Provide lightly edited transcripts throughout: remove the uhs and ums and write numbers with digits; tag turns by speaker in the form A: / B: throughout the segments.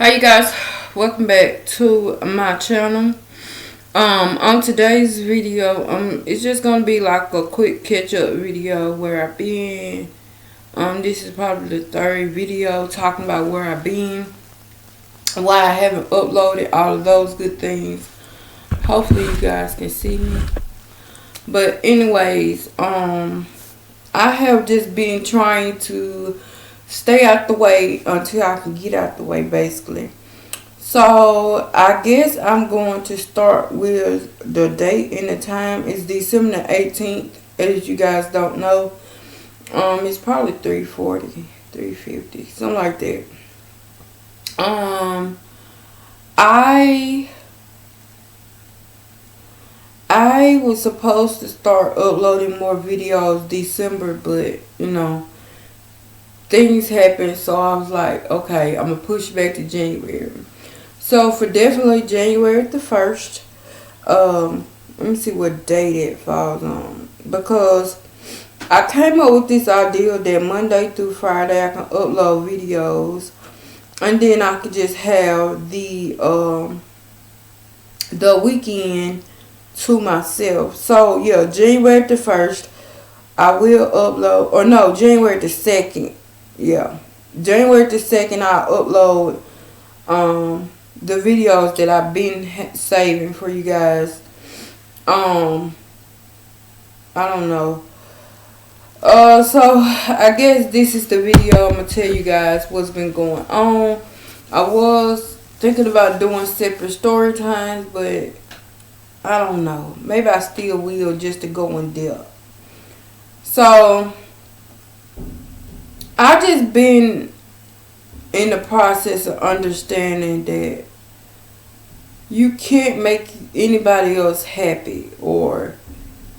A: Hi you guys, welcome back to my channel. On today's video, it's just gonna be like a quick catch up video where I've been. This is probably the third video talking about where I've been, why I haven't uploaded, all of those good things. Hopefully you guys can see me. But anyways, I have just been trying to stay out the way until I can get out the way, basically. So I guess I'm going to start with the date and the time. It's December the 18th. As you guys don't know, it's probably 3:40, 3:50, something like that. I was supposed to start uploading more videos December, but things happened, so I was like, okay, I'm gonna push back to January. So for definitely January the 1st, let me see what date it falls on, because I came up with this idea that Monday through Friday I can upload videos, and then I could just have the weekend to myself. So yeah, January the 1st I will upload, or no, January the 2nd. Yeah, January the 2nd I'll upload the videos that I've been saving for you guys. I don't know. So I guess this is the video I'm gonna tell you guys what's been going on. I was thinking about doing separate story times, but I don't know. Maybe I still will, just to go in depth. So I just been in the process of understanding that you can't make anybody else happy or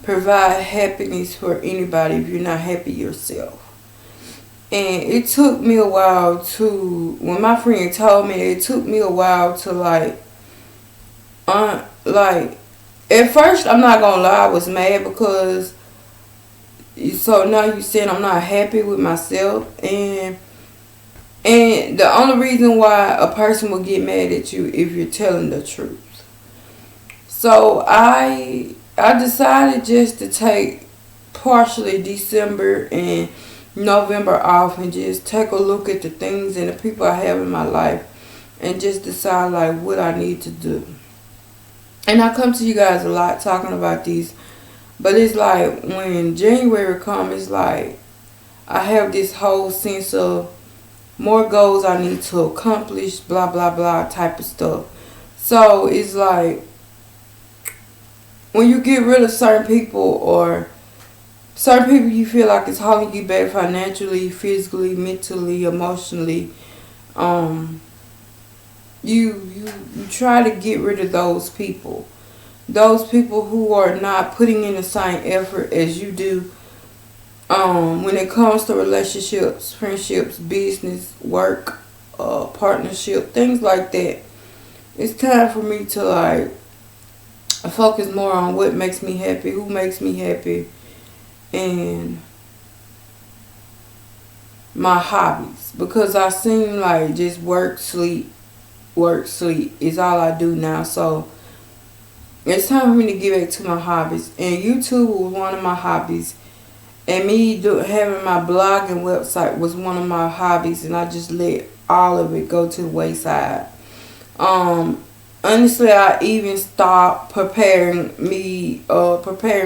A: provide happiness for anybody if you're not happy yourself. And it took me a while to, when my friend told me, it took me a while to like, at first, I'm not gonna lie, I was mad because, so now you saying I'm not happy with myself, and the only reason why a person will get mad at you if you're telling the truth. So I decided just to take partially December and November off and just take a look at the things and the people I have in my life and just decide like what I need to do. And I come to you guys a lot talking about these, but it's like when January comes, it's like I have this whole sense of more goals I need to accomplish, blah, blah, blah type of stuff. So it's like when you get rid of certain people, or certain people you feel like it's holding you back financially, physically, mentally, emotionally, you try to get rid of those people. Those people who are not putting in the same effort as you do when it comes to relationships, friendships, business, work, partnership, things like that. It's time for me to like focus more on what makes me happy, who makes me happy, and my hobbies. Because I seem like just work, sleep is all I do now. So it's time for me to get back to my hobbies. And YouTube was one of my hobbies. And me having my blog and website was one of my hobbies. And I just let all of it go to the wayside. Honestly, I even stopped preparing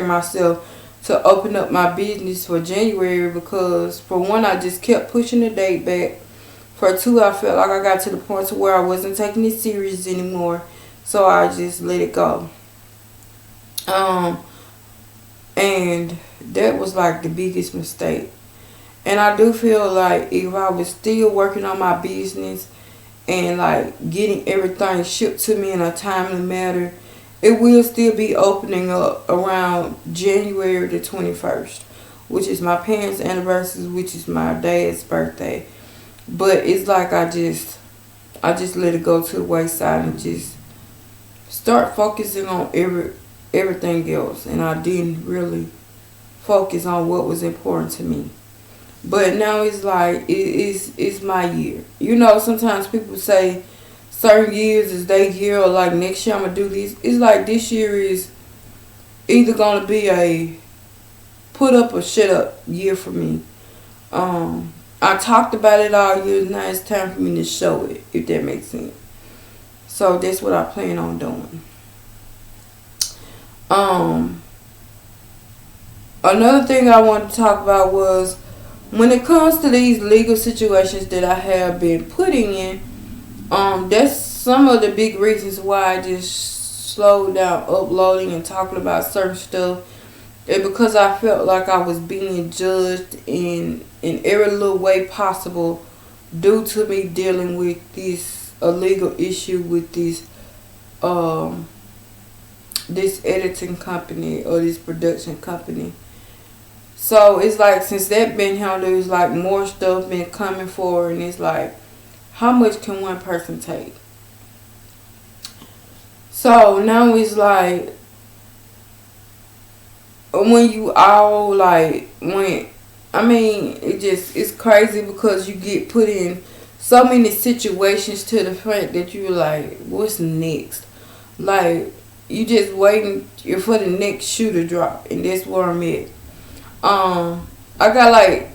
A: myself to open up my business for January, because for one, I just kept pushing the date back. For two, I felt like I got to the point to where I wasn't taking it serious anymore, so I just let it go. And that was like the biggest mistake. And I do feel like if I was still working on my business and like getting everything shipped to me in a timely manner, it will still be opening up around January the 21st, which is my parents' anniversary, which is my dad's birthday. But it's like I just let it go to the wayside and just start focusing on everything else, and I didn't really focus on what was important to me. But now it's like it's my year. Sometimes people say certain years is their year, or like next year I'm gonna do this. It's like this year is either gonna be a put up or shut up year for me. I talked about it all year. Now it's time for me to show it, if that makes sense. So that's what I plan on doing. Another thing I wanted to talk about was when it comes to these legal situations that I have been putting in. That's some of the big reasons why I just slowed down uploading and talking about certain stuff. And because I felt like I was being judged in every little way possible due to me dealing with this illegal issue with this editing company or this production company. So it's like since that been handled, it's like more stuff been coming forward, and it's like, how much can one person take? So now it's like when you all like when it's crazy because you get put in so many situations to the front that you're like, what's next? Like you just waiting for the next shoe to drop, and that's where I'm at. I got like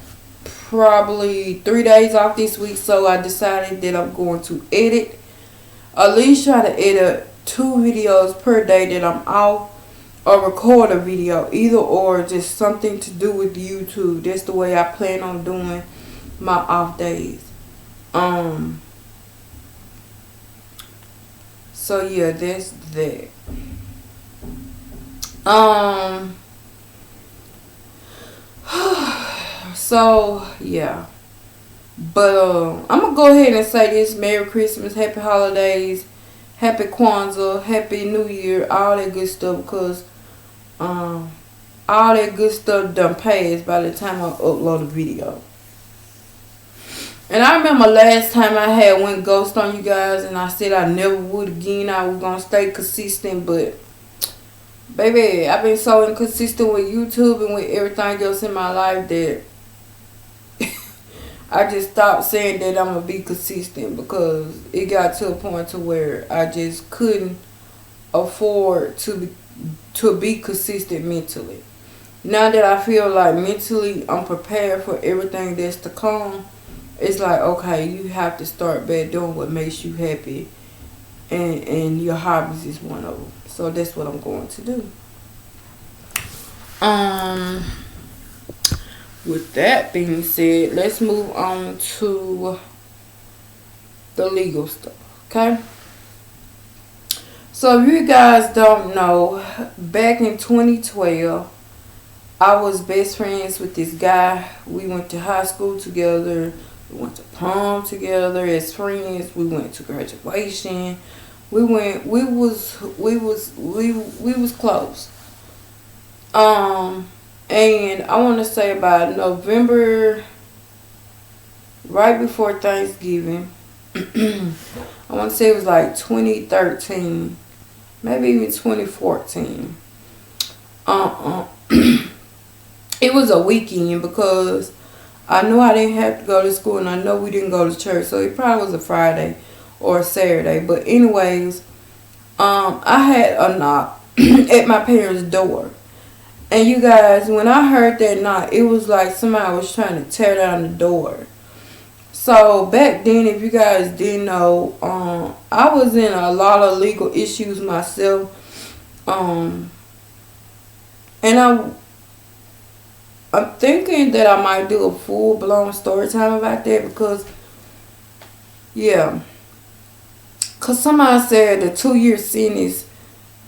A: probably 3 days off this week, so I decided that I'm going to edit, at least try to edit 2 videos per day that I'm off, or record a video, either or, just something to do with YouTube. That's the way I plan on doing my off days. So yeah, that's that. So yeah, but I'm gonna go ahead and say this: Merry Christmas, Happy Holidays, Happy Kwanzaa, Happy New Year, all that good stuff, because all that good stuff done passed by the time I upload a video. And I remember last time I had went ghost on you guys, and I said I never would again. I was gonna stay consistent, but baby, I've been so inconsistent with YouTube and with everything else in my life that I just stopped saying that I'm gonna be consistent, because it got to a point to where I just couldn't afford to be consistent mentally. Now that I feel like mentally I'm prepared for everything that's to come, it's like, okay, you have to start back doing what makes you happy, and your hobbies is one of them. So that's what I'm going to do. With that being said, let's move on to the legal stuff, okay? So if you guys don't know, back in 2012, I was best friends with this guy. We went to high school together. We went to prom together as friends. We went to graduation. We was close. And I want to say about November, right before Thanksgiving, I want to say it was like 2013, maybe even 2014. It was a weekend because I knew I didn't have to go to school, and I know we didn't go to church, so it probably was a Friday or a Saturday. But anyways, I had a knock at my parents' door. And you guys, when I heard that knock, it was like somebody was trying to tear down the door. So back then, if you guys didn't know, I was in a lot of legal issues myself. And I'm thinking that I might do a full-blown story time about that, because, yeah. Because somebody said the 2-year sentence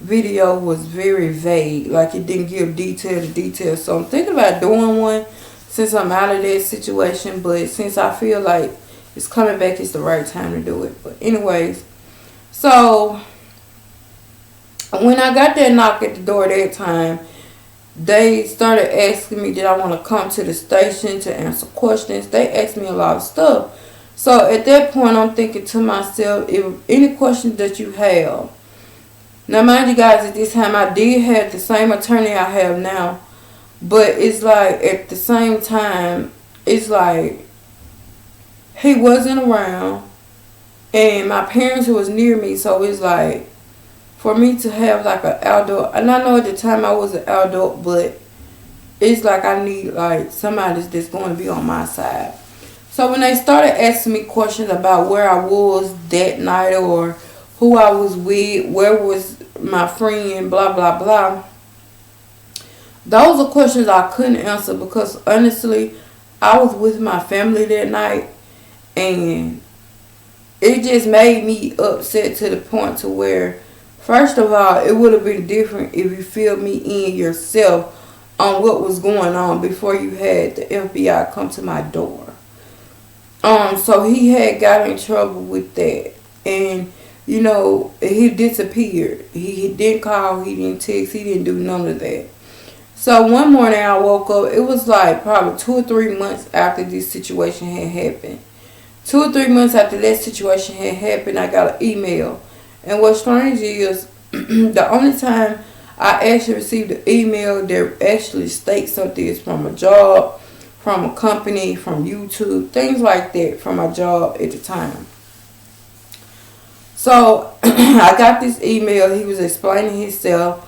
A: video was very vague. Like, it didn't give detail to detail. So I'm thinking about doing one since I'm out of that situation. But since I feel like it's coming back, it's the right time to do it. But anyways, so when I got that knock at the door that time, they started asking me, did I want to come to the station to answer questions. They asked me a lot of stuff. So at that point, I'm thinking to myself, if any questions that you have. Now, mind you guys, at this time, I did have the same attorney I have now. But it's like, at the same time, it's like, he wasn't around. And my parents was near me, so it's like for me to have like an adult, and I know at the time I was an adult, but it's like I need like somebody that's going to be on my side. So when they started asking me questions about where I was that night or who I was with, where was my friend, blah blah blah, those are questions I couldn't answer because honestly, I was with my family that night, and it just made me upset to the point to where, first of all, it would have been different if you filled me in yourself on what was going on before you had the FBI come to my door. So he had got in trouble with that, and he disappeared. He didn't call, he didn't text, he didn't do none of that. So one morning I woke up. It was like probably 2 or 3 months after this situation had happened. 2 or 3 months after that situation had happened, I got an email. And what's strange is the only time I actually received an email that actually states something is from a job, from a company, from YouTube, things like that, from my job at the time. So I got this email. He was explaining himself,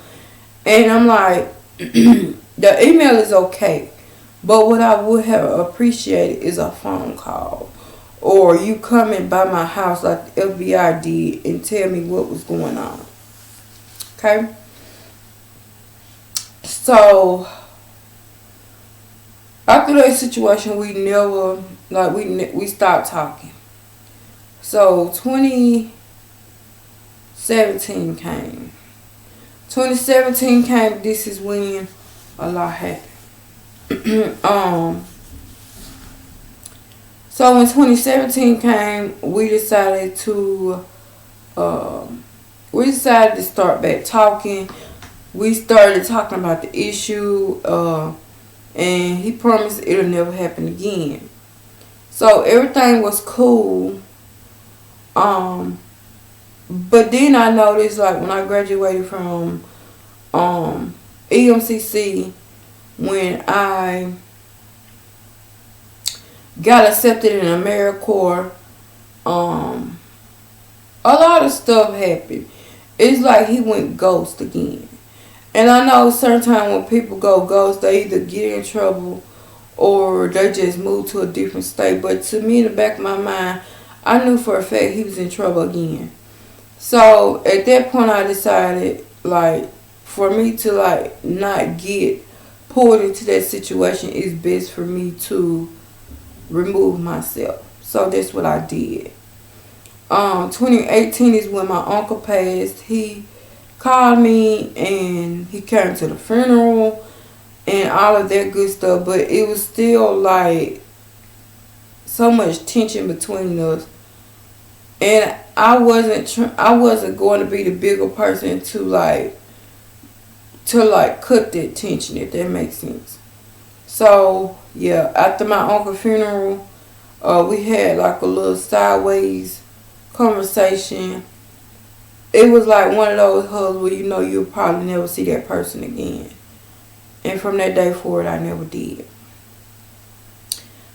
A: and I'm like, the email is okay, but what I would have appreciated is a phone call, or you coming by my house like the FBI did and tell me what was going on. Okay? So after that situation, we never, like, we stopped talking. So 2017 came. 2017 came. This is when a lot happened. So when 2017 came, we decided to start back talking. We started talking about the issue, and he promised it'll never happen again. So everything was cool. But then I noticed, like, when I graduated from EMCC, when I got accepted in AmeriCorps, a lot of stuff happened. It's like he went ghost again. And I know certain time when people go ghost, they either get in trouble or they just move to a different state. But to me, in the back of my mind, I knew for a fact he was in trouble again. So at that point, I decided, like, for me to, like, not get pulled into that situation, it's best for me to remove myself. So that's what I did. 2018 is when my uncle passed. He called me and he came to the funeral and all of that good stuff, but it was still like so much tension between us, and I wasn't going to be the bigger person to cut that tension, if that makes sense. So yeah, after my uncle's funeral, we had like a little sideways conversation. It was like one of those hugs where you'll probably never see that person again. And from that day forward, I never did.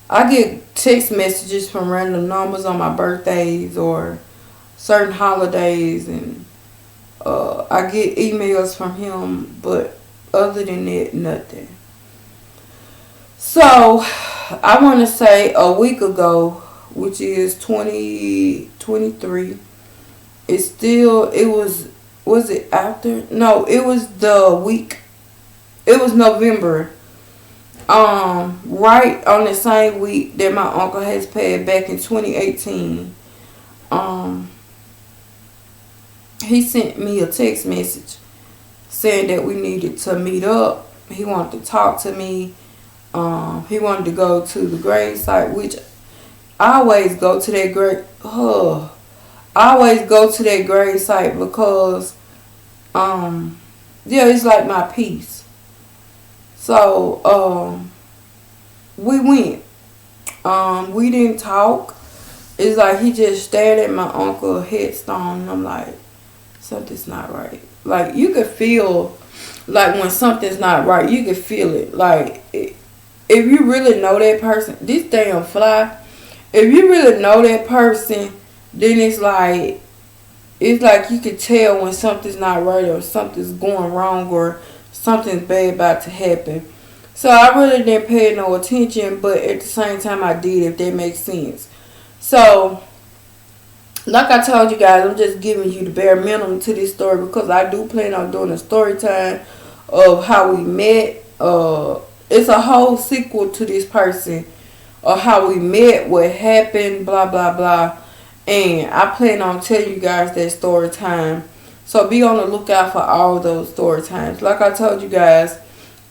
A: I get text messages from random numbers on my birthdays or certain holidays, and I get emails from him, but other than that, nothing. So I want to say a week ago, which is 2023, was it after? No, it was the week. It was November. Right on the same week that my uncle has passed back in 2018. He sent me a text message saying that we needed to meet up. He wanted to talk to me. He wanted to go to the grave site, which I always go to that grave site because, it's like my peace. So, we went. We didn't talk. It's like he just stared at my uncle's headstone, and I'm like, something's not right. Like, you could feel, like, when something's not right, you could feel it. Like, if you really know that person, this damn fly, if you really know that person, then it's like you can tell when something's not right or something's going wrong or something's bad about to happen. So I really didn't pay no attention, but at the same time I did, if that makes sense. So, like I told you guys, I'm just giving you the bare minimum to this story because I do plan on doing a story time of how we met. It's a whole sequel to this person of how we met, what happened, blah blah blah. And I plan on telling you guys that story time. So be on the lookout for all those story times. Like I told you guys,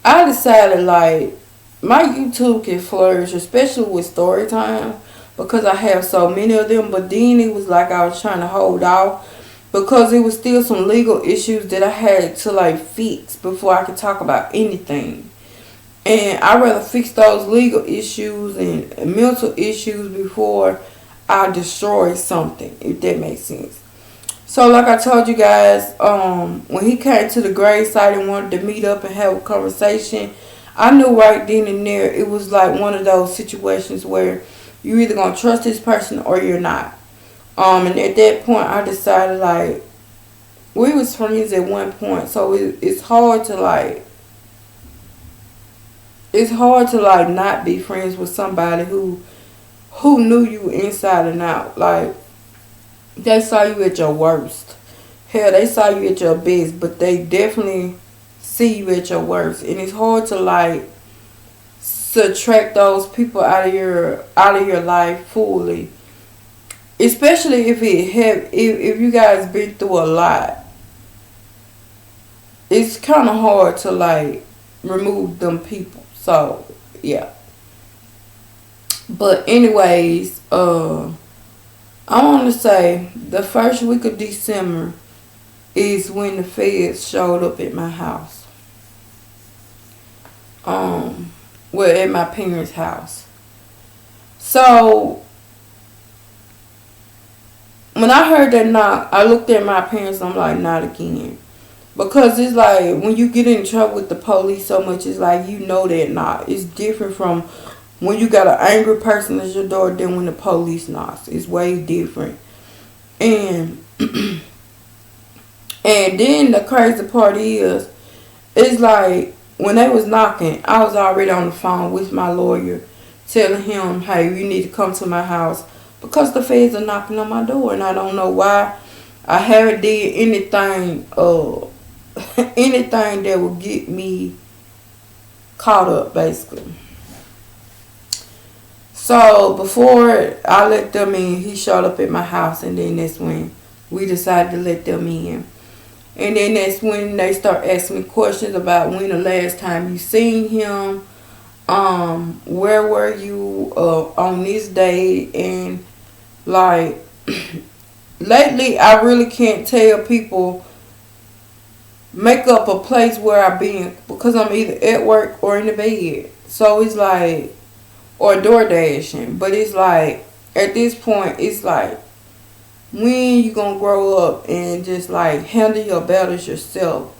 A: I decided like my YouTube can flourish, especially with story time, because I have so many of them. But then it was like I was trying to hold off because it was still some legal issues that I had to like fix before I could talk about anything. And I'd rather fix those legal issues and mental issues before I destroy something, if that makes sense. So like I told you guys, when he came to the gravesite and wanted to meet up and have a conversation, I knew right then and there it was like one of those situations where you're either gonna trust this person or you're not. And at that point I decided like we was friends at one point, so it's hard to like not be friends with somebody who knew you inside and out. Like they saw you at your worst. Hell, they saw you at your best, but they definitely see you at your worst. And it's hard to like subtract those people out of your life fully. Especially if you guys been through a lot. It's kinda hard to like remove them people. So yeah. But anyways, I want to say the first week of December is when the feds showed up at my house. Well, at my parents' house. So when I heard that knock, I looked at my parents and I'm like, not again. Because it's like when you get in trouble with the police so much, it's like you know that knock. It's different from when you got an angry person at your door than when the police knocks. It's way different. And and then the crazy part is, it's like when they was knocking, I was already on the phone with my lawyer telling him, hey, you need to come to my house because the feds are knocking on my door and I don't know why. I haven't did anything anything that would get me caught up basically. So before I let them in, he showed up at my house, and then that's when we decided to let them in. And then that's when they start asking me questions about when the last time you seen him, where were you on this day, and like lately I really can't tell people make up a place where I've been because I'm either at work or in the bed. So it's like or door dashing. But it's like at this point it's like when you gonna grow up and just like handle your battles yourself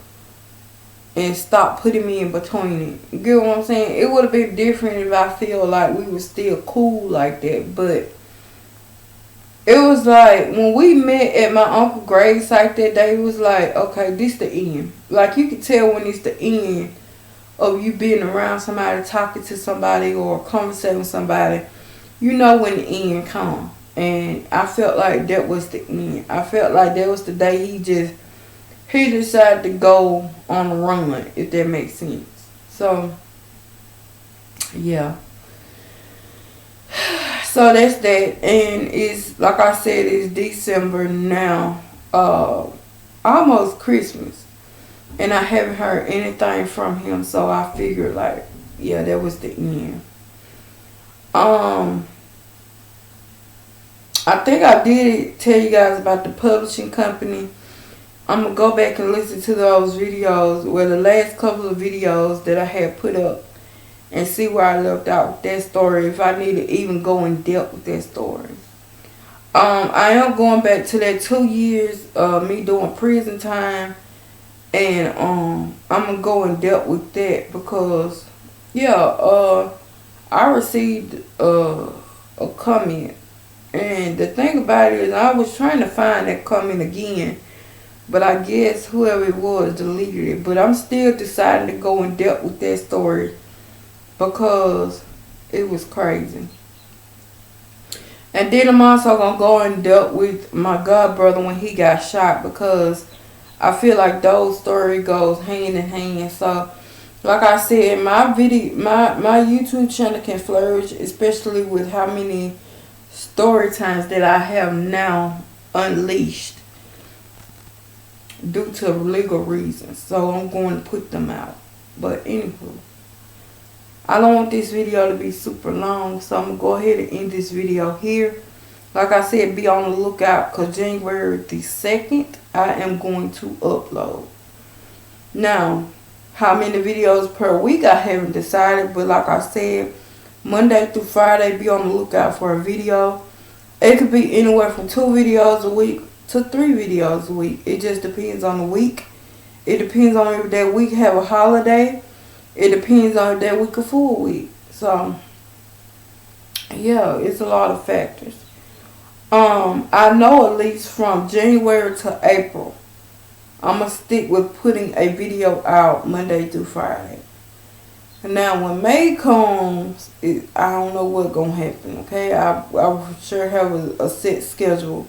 A: and stop putting me in between it. You get what I'm saying? It would have been different if I feel like we were still cool like that. But it was like when we met at my uncle's gravesite that day, it was like, okay, this the end. Like you can tell when it's the end of you being around somebody, talking to somebody or conversating with somebody. You know when the end comes. And I felt like that was the end. I felt like that was the day he decided to go on a run, if that makes sense. So yeah. So that's that. And it's like I said, it's December now. Almost Christmas. And I haven't heard anything from him, so I figured like, yeah, that was the end. I think I did tell you guys about the publishing company. I'm going to go back and listen to those videos, well, the last couple of videos that I had put up, and see where I left out with that story, if I need to even go in depth with that story. I am going back to that 2 years me doing prison time, and I'm going to go in depth with that because, yeah, I received a comment And the thing about it is, I was trying to find that comment again, but I guess whoever it was deleted it. But I'm still deciding to go in depth with that story because it was crazy. And then I'm also going to go in depth with my god brother when he got shot, because I feel like those stories goes hand in hand. So, like I said, my YouTube channel can flourish, especially with how many story times that I have now unleashed due to legal reasons. So I'm going to put them out. But anywho, I don't want this video to be super long, so I'm going to go ahead and end this video here. Like I said, be on the lookout, because January the 2nd, I am going to upload. Now, how many videos per week, I haven't decided, but like I said, Monday through Friday, be on the lookout for a video. It could be anywhere from 2 videos a week to 3 videos a week. It just depends on the week. It depends on if that week have a holiday. It depends on if that week a full week. So, yeah, it's a lot of factors. I know at least from January to April, I'm going to stick with putting a video out Monday through Friday. Now, when May comes, I don't know what's going to happen, okay? I will sure have a set schedule.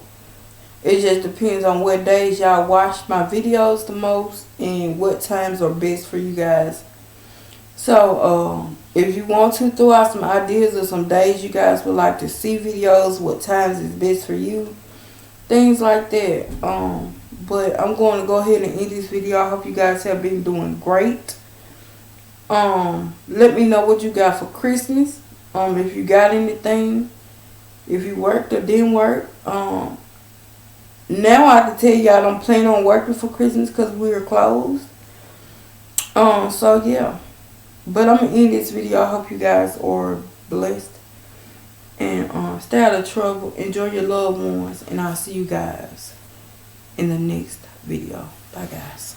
A: It just depends on what days y'all watch my videos the most and what times are best for you guys. So, if you want to throw out some ideas or some days you guys would like to see videos, what times is best for you, things like that. But I'm going to go ahead and end this video. I hope you guys have been doing great. Let me know what you got for Christmas. If you got anything, if you worked or didn't work. Now I can tell you I don't plan on working for Christmas because we are closed. So yeah. But I'm going to end this video. I hope you guys are blessed. And stay out of trouble. Enjoy your loved ones. And I'll see you guys in the next video. Bye guys.